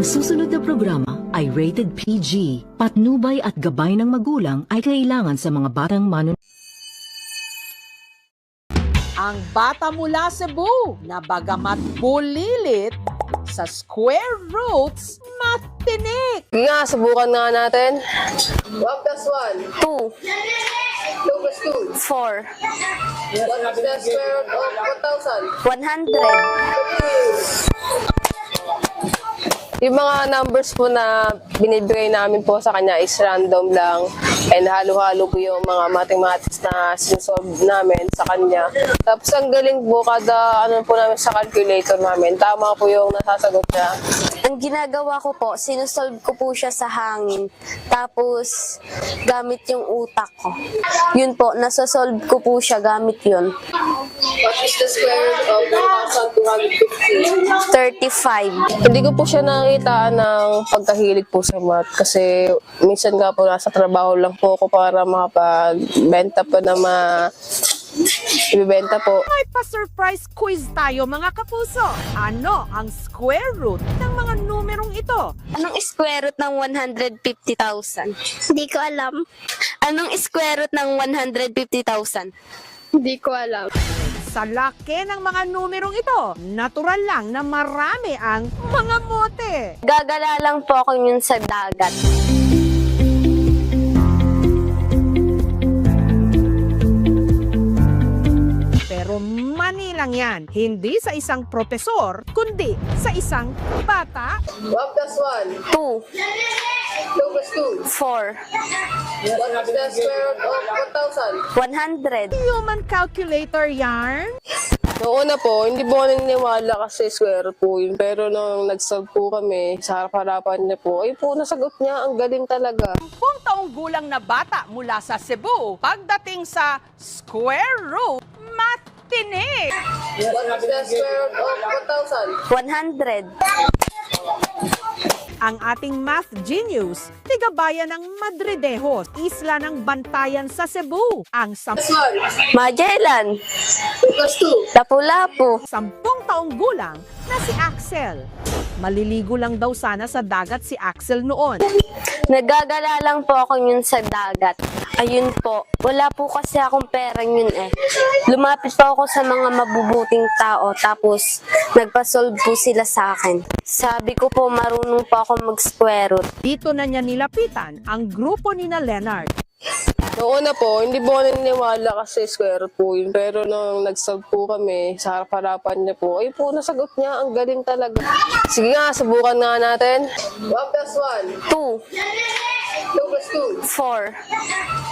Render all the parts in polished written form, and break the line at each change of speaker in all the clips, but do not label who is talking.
Ang susunod na programa ay rated PG. Patnubay at gabay ng magulang ay kailangan sa mga batang
Ang bata mula Cebu na bagamat bulilit, sa square roots, matinik.
Nga, subukan nga natin. 1 plus 1.
2,
2 plus 2.
4,
What is the square root of 1,000?
100.
Yung mga numbers po na binibigay namin po sa kanya is random lang and halo-halo po yung mga mathematics na sinusolve namin sa kanya. Tapos ang galing po kada ano po namin sa calculator namin, tama po yung nasasagot niya.
Ang ginagawa ko po, sinusolve ko po siya sa hangin. Tapos, gamit yung utak ko. Yun po, nasosolve ko po siya gamit yun.
What is the square root of 1,250?
35.
Hindi ko po siya nakita ng pagkahilig po sa math kasi minsan nga po nasa trabaho lang po ako para makapagbenta po na ibibenta po.
May pa-surprise quiz tayo mga kapuso. Ano ang square root ng mga numerong ito?
Anong square root ng 150,000?
Hindi ko alam.
Anong square root ng 150,000?
Hindi ko alam.
Sa laki ng mga numerong ito, natural lang na marami ang mga mote.
Gagala lang po ako yun sa dagat.
Pero mani lang yan, hindi sa isang propesor, kundi sa isang bata.
1 plus 1.
2,
2 plus 2.
4,
What is the square root of 1,000?
100.
Human calculator yarn.
Noong una po, hindi po ako naniniwala kasi square root po yun. Pero nung nag-solve po kami, sa harap-harapan niya po, ay po, nasagot niya. Ang galing talaga.
10 taong gulang na bata mula sa Cebu, pagdating sa square root, matinik.
What is the square root of 1,000?
100.
Ang ating math genius, tigabayan ng Madridejos, isla ng Bantayan sa Cebu. Ang 10
Magellan.
2 plus 2.
Lapu-Lapu.
taong gulang na si Axel. Maliligo lang daw sana sa dagat si Axel noon.
Nagagala lang po ako yun sa dagat. Ayun po, wala po kasi akong perang yun eh. Lumapit po ako sa mga mabubuting tao tapos nagpasolve po sila sa akin. Sabi ko po marunong po ako mag-square root.
Dito na niya nilapitan ang grupo ni na Leonard.
Noong una po, hindi po ako naniniwala kasi square root po yun. Pero nung nag-solve po kami, sa harap-harapan niya po, ay po, nasagot niya. Ang galing talaga. Sige nga, subukan nga natin. 1 plus 1.
2,
2 plus 2.
4,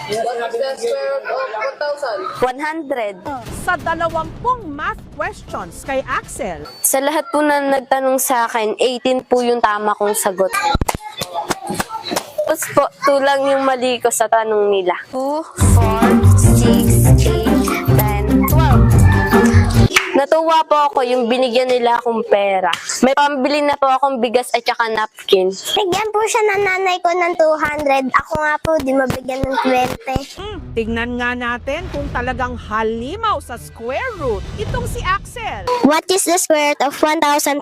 What is the square root of 1,000?
100.
Sa 20 math questions kay Axel,
Sa lahat po na nagtanong sa akin, 18 po yung tama kong sagot. Tapos po, 2 lang yung mali ko sa tanong nila. 2, 4, 6, 8, 10, 12. Natuwa po ako yung binigyan nila akong pera. May pambili na po akong bigas at saka napkin.
Bigyan po siya ng nanay ko ng 200. Ako nga po, di mabigyan ng 20.
tignan nga natin kung talagang halimaw sa square root itong si Axel.
What is the square root of 1,500?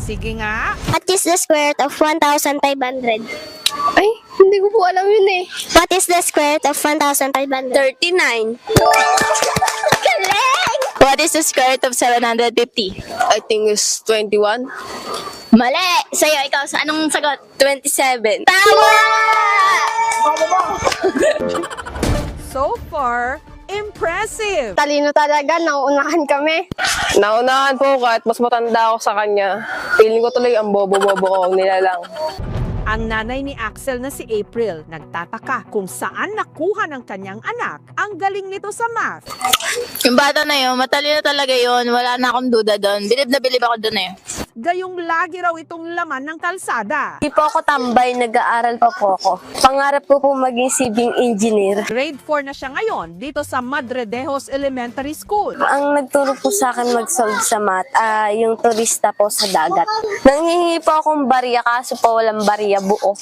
Sige nga,
What is the square root of 1,500?
Ay, hindi ko po alam yun eh.
What is the square root of 1,500?
39.
Galing!
What is the square root of 750?
I think it's 21.
Mali! Sa'yo, ikaw, sa anong sagot?
27.
Tama!
so far, impressive.
Talino talaga, nauunahan kami.
Naunahan po kahit mas matanda ako sa kanya. Feeling ko tuloy ang bobo-bobo ko nila lang.
Ang nanay ni Axel na si April nagtataka kung saan nakuha ng kanyang anak ang galing nito sa math.
Yung bata na yun, matalino talaga yun. Wala na akong duda doon. Bilib na bilib ako doon eh.
Gayong lagi raw itong laman ng kalsada.
Hindi po ako tambay, nag-aaral pa po ako. Pangarap ko po maging civil engineer.
Grade 4 na siya ngayon dito sa Madridejos Elementary School.
Ang nagturo po sa akin mag-solve sa math, yung turista po sa dagat. Nanghihingi po akong barya kaso po walang barya buo.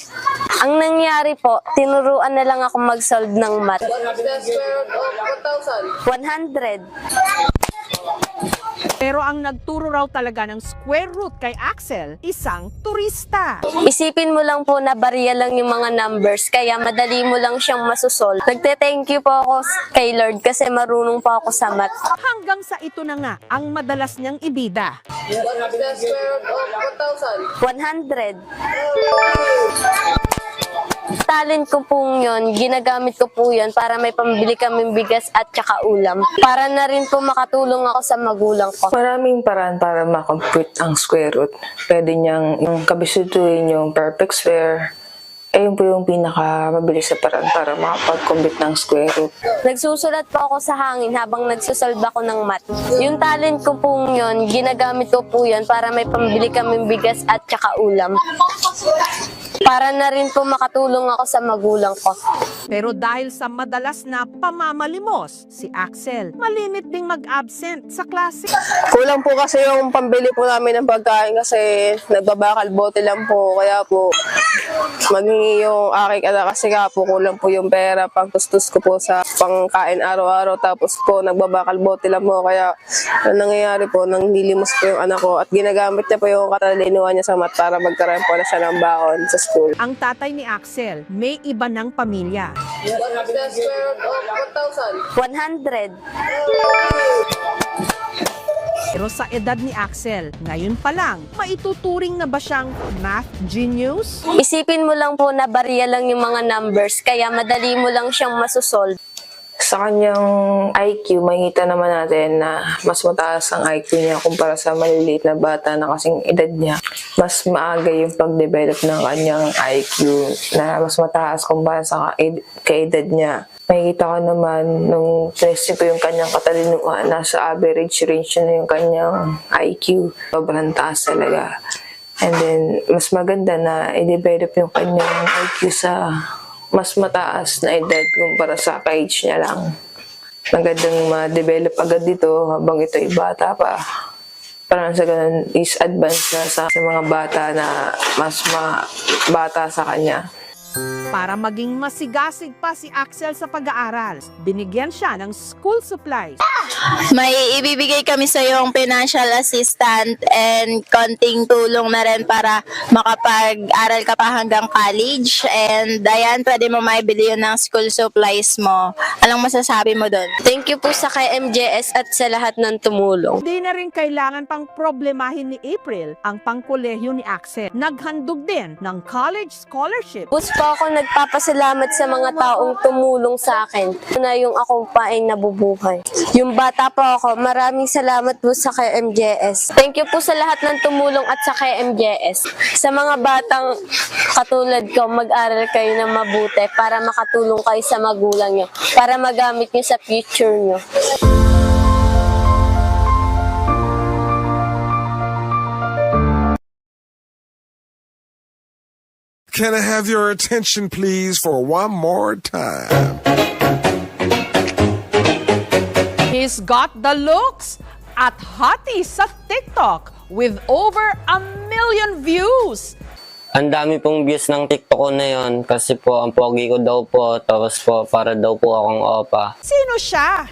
Ang nangyari po, tinuruan na lang ako mag-solve ng math.
What is the square root of 1,000?
100.
Pero ang nagturo raw talaga ng square root kay Axel, isang turista.
Isipin mo lang po na barya lang yung mga numbers, kaya madali mo lang siyang masusol. Nagte-thank you po ako kay Lord kasi marunong po ako sa math.
Hanggang sa ito na nga ang madalas niyang ibida.
What's the square root of 1,000?
100. Talent ko po yun, ginagamit ko po yun para may pambili kaming bigas at saka ulam. Para na rin po makatulong ako sa magulang ko.
Maraming paraan para makompute ang square root. Pwede niyang yung kabisituin yung perfect square. Ayun po yung pinakamabilis na paraan para makapag-compute ng square root.
Nagsusulat po ako sa hangin habang nagsusolve ako ng math. Yung talent ko po yun, ginagamit ko po yun para may pambili kaming bigas at saka ulam. Para na rin po makatulong ako sa magulang ko.
Pero dahil sa madalas na pamamalimos, si Axel malimit ding mag-absent sa klase.
Kulang po kasi yung pambili po namin ng pagkain kasi nagbabakal bote lang po. Kaya po, maging yung aking anak kasi nga po kulang po yung pera pang tustos ko po sa pangkain araw-araw. Tapos po, nagbabakal bote lang po. Kaya ang nangyayari po, nang nilimos po yung anak ko at ginagamit niya po yung katalinuhan niya sa math para magkaroon po na siya ng baon sa school.
Ang tatay ni Axel may iba ng pamilya.
What's the square root of 1,000?
100.
Pero sa edad ni Axel, ngayon pa lang, maituturing na ba siyang math genius?
Isipin mo lang po na barya lang yung mga numbers, kaya madali mo lang siyang masusol.
Sa kanyang IQ, makikita naman natin na mas mataas ang IQ niya kumpara sa maliliit na bata na kasing edad niya. Mas maaga yung pag-develop ng kanyang IQ na mas mataas kumpara sa kaedad niya. Makikita ko naman nung tinesting ko yung kanyang katalinuhan, nasa average range na yung kanyang IQ. Sobrang taas talaga. And then, mas maganda na i-develop yung kanyang IQ sa mas mataas na edad kumpara sa ka-age niya lang. Magandang ma-develop agad dito habang ito ay bata pa. Parang sa ganun is advance na sa mga bata na mas bata sa kanya.
Para maging masigasig pa si Axel sa pag-aaral, binigyan siya ng school supplies.
May ibibigay kami sa yung financial assistant and konting tulong na rin para makapag-aral ka pa hanggang college. And ayan, pwede mo maibili yun ng school supplies mo. Anong masasabi mo doon?
Thank you po sa kay MJS at sa lahat ng tumulong.
Hindi na rin kailangan pang problemahin ni April ang pangkolehyo ni Axel. Naghandog din ng college scholarship.
Bus po ako nagpapasalamat sa mga taong tumulong sa akin na yung akong paeng nabubuhay. Yung bata po ako, maraming salamat po sa kay MJS. Thank you po sa lahat ng tumulong at sa kay MJS. Sa mga batang katulad ko, mag-aral kayo ng mabuti para makatulong kayo sa magulang nyo, para magamit nyo sa future nyo.
Can I have your attention, please, for one more time?
He's got the looks at hottie sa TikTok with over 1 million views.
Ang dami pong views ng TikTok ko na yun kasi po ang pogi ko daw po tapos po para daw po akong opa.
Sino siya?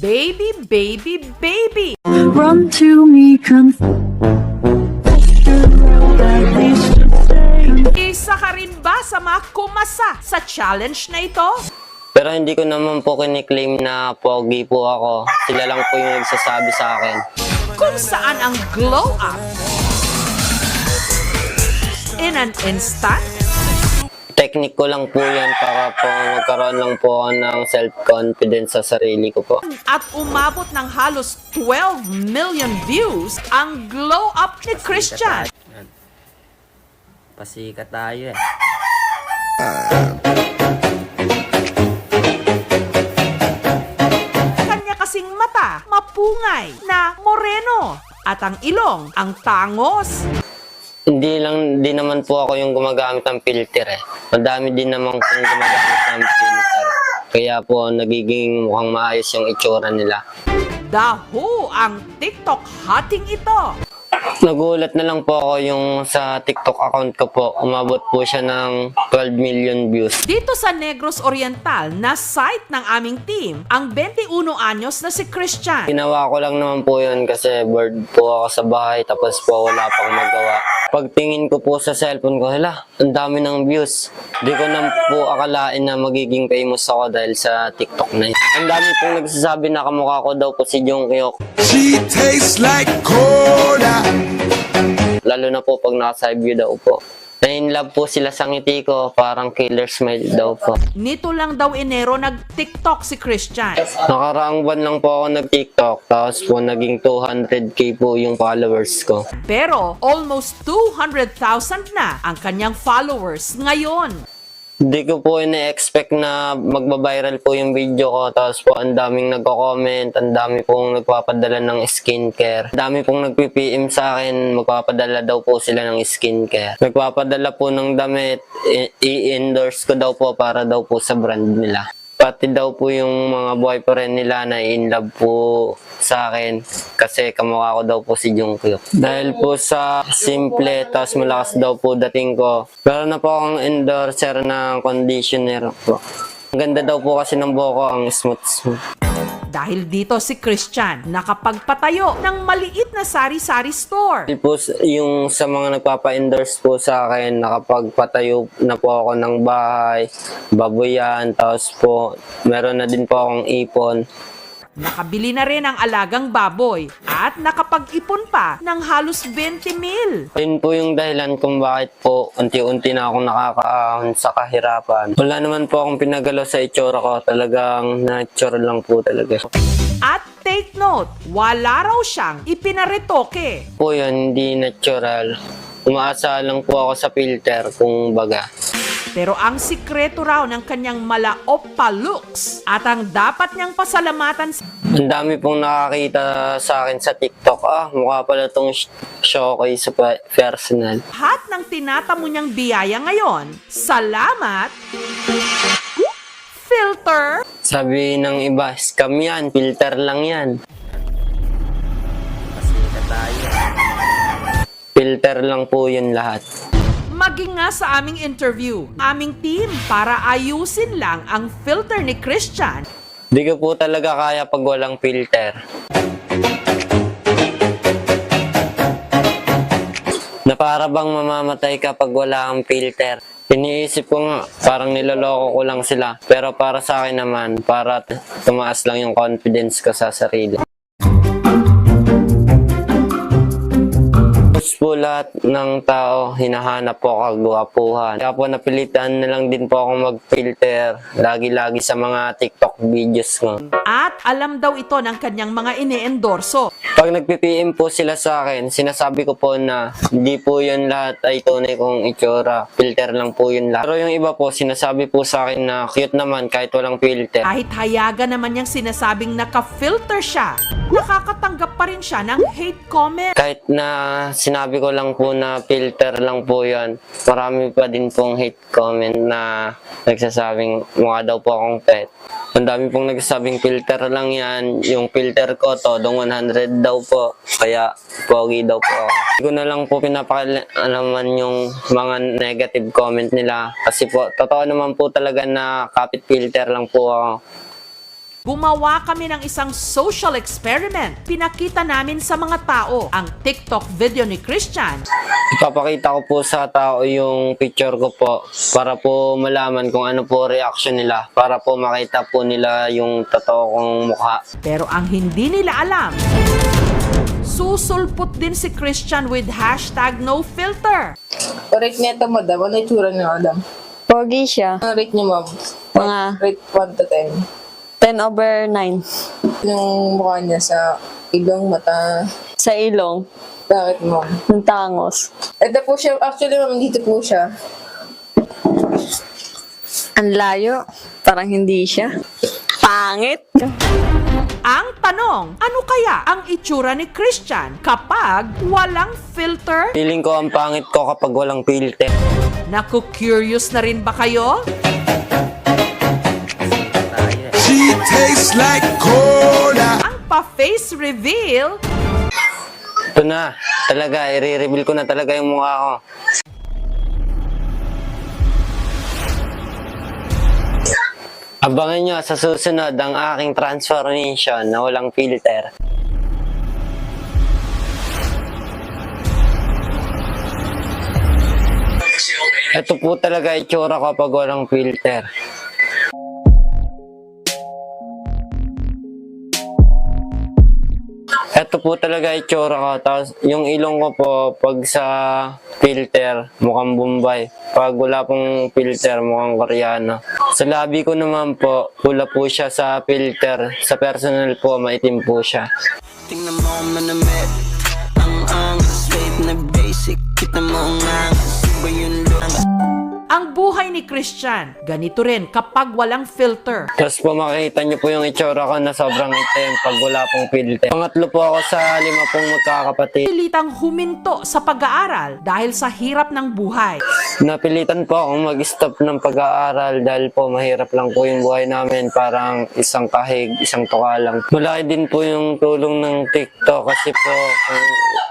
Baby, baby, baby.
Run to me,
Isa ka rin ba sa mga kumasa sa challenge na ito?
Pero hindi ko naman po kiniklaim na pogi po ako. Sila lang po yung nagsasabi sa akin.
Kung saan ang glow up in an instant?
Technique ko lang po yan para po magkaroon lang po ako ng self-confidence sa sarili ko po.
At umabot ng halos 12 million views ang glow up ni Christian.
Pasikat tayo eh.
Kanya kasing mata, mapungay na moreno. At ang ilong, ang tangos.
Hindi naman po ako yung gumagamit ng filter eh. Madami din naman kung gumagamit ng filter. Kaya po nagiging mukhang maayos yung itsura nila.
Daho ang TikTok hotting ito.
Nagulat na lang po ako yung sa TikTok account ko po. Umabot po siya ng 12 million views.
Dito sa Negros Oriental na site ng aming team, ang 21 anyos na si Christian.
Ginawa ko lang naman po yun kasi bored po ako sa bahay tapos po wala pang magawa. Pagtingin ko po sa cellphone ko, hala, ang dami ng views. Di ko na po akalain na magiging famous ako dahil sa TikTok na yun. Ang dami pong nagsasabi na kamukha ko daw po si Jungkook.
She tastes like cola.
Lalo na po pag naka-side view daw po. Na-in-love po sila sa ngiti ko, parang killer smile daw po.
Nito lang daw Enero nag-TikTok si Christian.
Nakaraang buwan lang po ako nag-TikTok, tapos po naging 200k po yung followers ko.
Pero almost 200,000 na ang kanyang followers ngayon.
Hindi ko po ina-expect na magbabiral po yung video ko, tapos po ang daming nagko-comment, ang dami pong nagpapadala ng skincare. Ang dami pong nagpi-PM sa akin, magpapadala daw po sila ng skincare. Nagpapadala po ng damit, i-endorse ko daw po para daw po sa brand nila. Pati daw po yung mga boyfriend nila na in love po sa akin kasi kamukha ko daw po si Jungkook. Dahil po sa simple tapos malakas daw po dating ko. Pero na po akong endorser ng conditioner po. Ang ganda daw po kasi ng buhok ko, ang smooth.
Dahil dito si Christian nakapagpatayo ng maliit na sari-sari store.
Dahil po yung sa mga nagpapa-endorse po sa akin, nakapagpatayo na po ako ng bahay, baboyan, tapos po meron na din po akong ipon.
Nakabili na rin ang alagang baboy at nakapag-ipon pa ng halos 20 mil.
Ayun po yung dahilan kung bakit po unti-unti na akong nakakaahon sa kahirapan. Wala naman po akong pinagalaw sa itsura ko. Talagang natural lang po talaga.
At take note, wala raw siyang ipinaretoke.
Po yun, hindi natural. Umaasa lang po ako sa filter kung baga.
Pero ang sikreto raw ng kanyang malaop pa looks at ang dapat niyang pasalamatan
Ang dami pong nakakita sa akin sa TikTok. Mukha pala itong showcase sa personal.
lahat ng tinatamo niyang biyaya ngayon. Salamat! Filter!
Sabi ng iba, scam yan, filter lang yan. Filter lang po yun lahat.
Maging nga sa aming interview, aming team para ayusin lang ang filter ni Christian.
Di ko po talaga kaya pag walang filter. Na para bang mamamatay ka pag wala kang filter. Iniisip ko nga, parang niloloko ko lang sila. Pero para sa akin naman, para tumaas lang yung confidence ko sa sarili. Po lahat ng tao, hinahanap po kagwapuhan. Kaya po napilitan na lang din po akong mag-filter lagi-lagi sa mga TikTok videos ko.
At alam daw ito ng kanyang mga ine-endorso.
Pag nagpi-PM po sila sa akin, sinasabi ko po na hindi po yun lahat ay tunay kong itsura. Filter lang po yun lahat. Pero yung iba po, sinasabi po sa akin na cute naman kahit walang filter.
Kahit hayaga naman niyang sinasabing naka-filter siya, nakakatanggap pa rin siya ng hate comment.
Kahit na sinabi ko lang po na filter lang po yan, marami pa din pong hate comment na nagsasabing mukha daw po akong pet. Ang dami pong nagsasabing filter lang yan, yung filter ko todong 100 daw po, kaya pogi daw po ako. Hindi ko na lang po pinapakalaman yung mga negative comment nila kasi po, totoo naman po talaga na kapit filter lang po ako.
Gumawa kami ng isang social experiment. Pinakita namin sa mga tao ang TikTok video ni Christian.
Ipapakita ko po sa tao yung picture ko po para po malaman kung ano po reaction nila. Para po makita po nila yung totoo kong mukha.
Pero ang hindi nila alam, susulpot din si Christian with hashtag no filter.
Rate nito, madam. Ano itsura niyo, madam?
Pogi siya.
Ang rate niyo, ma'am?
Mga
Rate 1 to 10.
10/9.
Yung mukha niya sa ilong, mata.
Sa ilong,
Bakit, ma'am?
ng tangos.
Ito po siya. Actually, ma'am, dito po siya.
Ang layo. Parang hindi siya. Pangit.
Ang tanong, ano kaya ang itsura ni Christian kapag walang filter?
Feeling ko ang pangit ko kapag walang filter.
Naku-curious na rin ba kayo?
She tastes like cola.
Ang pa-face reveal,
Ito na, talaga, i-reveal ko na talaga yung mukha ko. Abangan nyo sa susunod ang aking transformation na walang filter. Ito po talaga itsura ko pag walang filter. Ito po talaga itsura ko. Tapos yung ilong ko po pag sa filter mukhang Bombay. Pag wala pong filter mukhang Koreano. Sa labi ko naman po pula po siya sa filter. Sa personal po maitim po siya.
Tingnan mo manamit ang straight na basic. Kita mo ang iba yung lang.
Ang buhay ni Christian, ganito rin kapag walang filter.
Tapos po makikita niyo po yung itsura ko na sobrang itim pag wala pong filter. Pangatlo po ako sa 5 pong magkakapatid.
Pilitang huminto sa pag-aaral dahil sa hirap ng buhay.
Napilitan po akong mag-stop ng pag-aaral dahil po mahirap lang po yung buhay namin. Parang isang kahig, isang tuka lang. Malaki din po yung tulong ng TikTok kasi po kung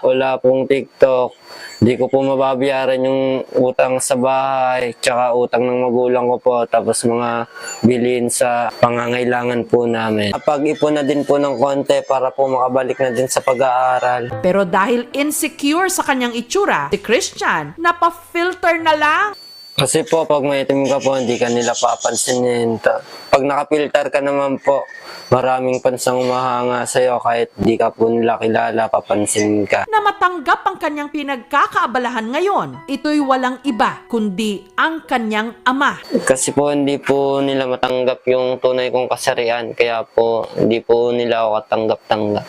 wala pong TikTok, di ko po mababayaran yung utang sa bahay, tsaka utang ng magulang ko po, tapos mga bilhin sa pangangailangan po namin. Kapag-ipon na din po ng konti para po makabalik na din sa pag-aaral.
Pero dahil insecure sa kanyang itsura, si Christian, napafilter na lang.
Kasi po, pag may itim ka po, hindi ka nila papansinin. Pag nakapilter ka naman po, maraming pansang umahanga sa'yo kahit di ka po nila kilala, papansin ka.
Na matanggap ang kanyang pinagkakaabalahan ngayon, ito'y walang iba kundi ang kanyang ama.
Kasi po hindi po nila matanggap yung tunay kong kasarian, kaya po hindi po nila ako katanggap-tanggap.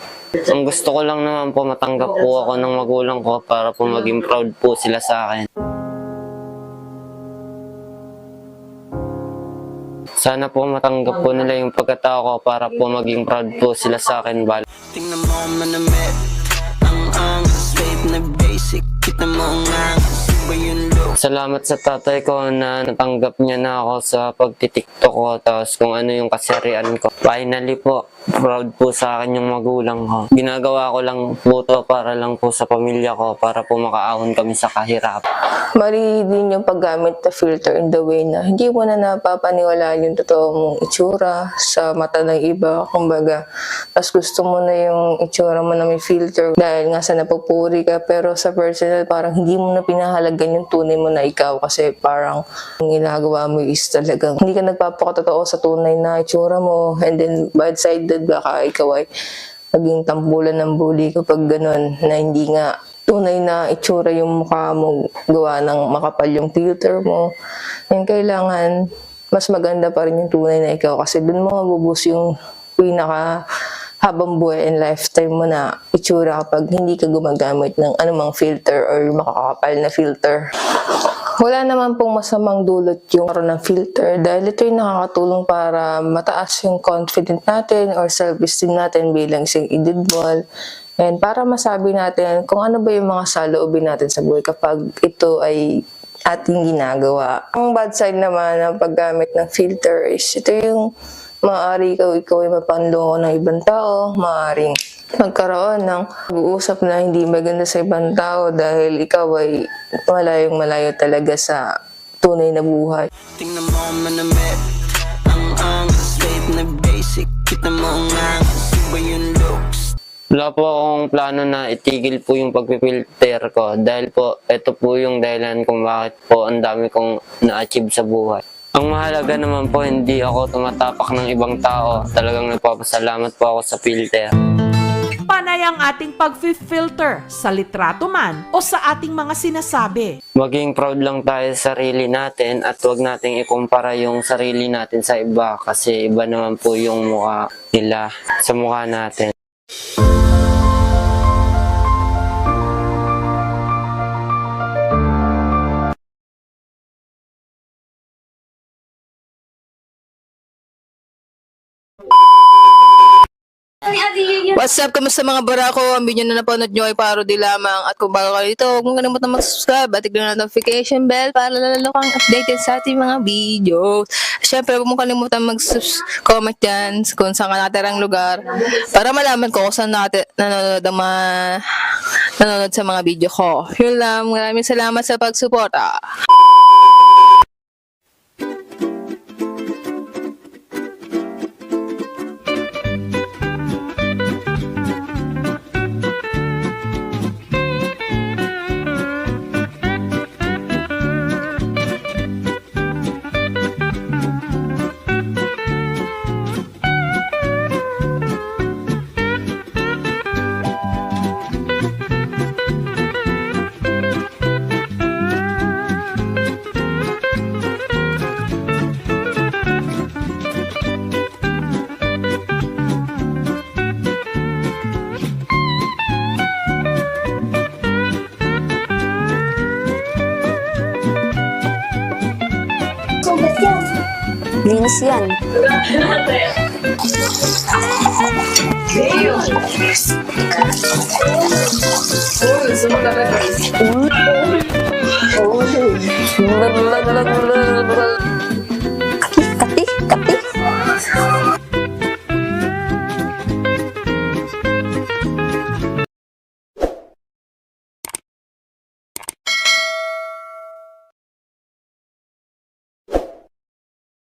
Ang gusto ko lang naman po matanggap po ako ng magulang ko para po maging proud po sila sa akin. Sana po matanggap po nila yung pagkatao ko para po maging proud po sila sa akin.
Tingnan mo manamit ang straight na basic. Kita mo ang iba yung look.
Salamat sa tatay ko na natanggap niya na ako sa pagtitiktok ko, tapos kung ano yung kasarian ko. Finally po, proud po sa akin yung magulang ko. Ginagawa ko lang po to para lang po sa pamilya ko, para po makaahon kami sa kahirap.
Mali din yung paggamit na filter in the way na hindi mo na napapaniwalaan yung totoo mong itsura sa mata ng iba. Kumbaga, mas gusto mo na yung itsura mo na may filter dahil nga sa napupuri ka, pero sa personal parang hindi mo na pinahalagan yung tunay mo na ikaw kasi parang ang ginagawa mo is talagang hindi ka nagpapakatotoo sa tunay na itsura mo, and then bad-sided baka ikaw ay naging tambulan ng bully kapag ganun na hindi nga tunay na itsura yung mukha mo, gawa ng makapal yung filter mo. Yung kailangan, mas maganda pa rin yung tunay na ikaw kasi dun mo mabubus yung pinaka habang buhay and lifetime mo na itsura kapag hindi ka gumagamit ng anumang filter or makakapal na filter. Wala naman pong masamang dulot yung karoon ng filter dahil ito yung nakakatulong para mataas yung confidence natin or self-esteem natin bilang isang individual. And para masabi natin kung ano ba yung mga saloobin natin sa buhay kapag ito ay ating ginagawa. Ang bad side naman ng paggamit ng filter is ito yung maaari ikaw ay mapanloko ng ibang tao, maaaring magkaroon ng pag-uusap na hindi maganda sa ibang tao dahil ikaw ay malayo talaga sa tunay na buhay.
Tingnan mo manamit ang straight na basic. Kita mo ang iba yung looks.
Wala po akong plano na itigil po yung pagpipilter ko dahil po ito po yung dahilan kung bakit po ang dami kong na-achieve sa buhay. Ang mahalaga naman po hindi ako tumatapak ng ibang tao. Talagang nagpapasalamat po ako sa filter.
Panay ang ating pag-filter sa litrato man o sa ating mga sinasabi.
Maging proud lang tayo sa sarili natin at huwag nating ikumpara yung sarili natin sa iba kasi iba naman po yung mukha nila sa mukha natin.
What's up? Kamusta mga barako? Ang video na napanood nyo ay parody lamang. At kung bago kayo dito, huwag mong kalimutan mag-subscribe at tignan ang notification bell para lalo kang updated sa ating mga videos. Siyempre, huwag mong kalimutan mag-comment dyan kung saan ka natirang lugar para malaman ko kung saan nanonood ang mga nanonood sa mga video ko. Yun lang, maraming salamat sa pagsuporta.
Linis yan.
Oh,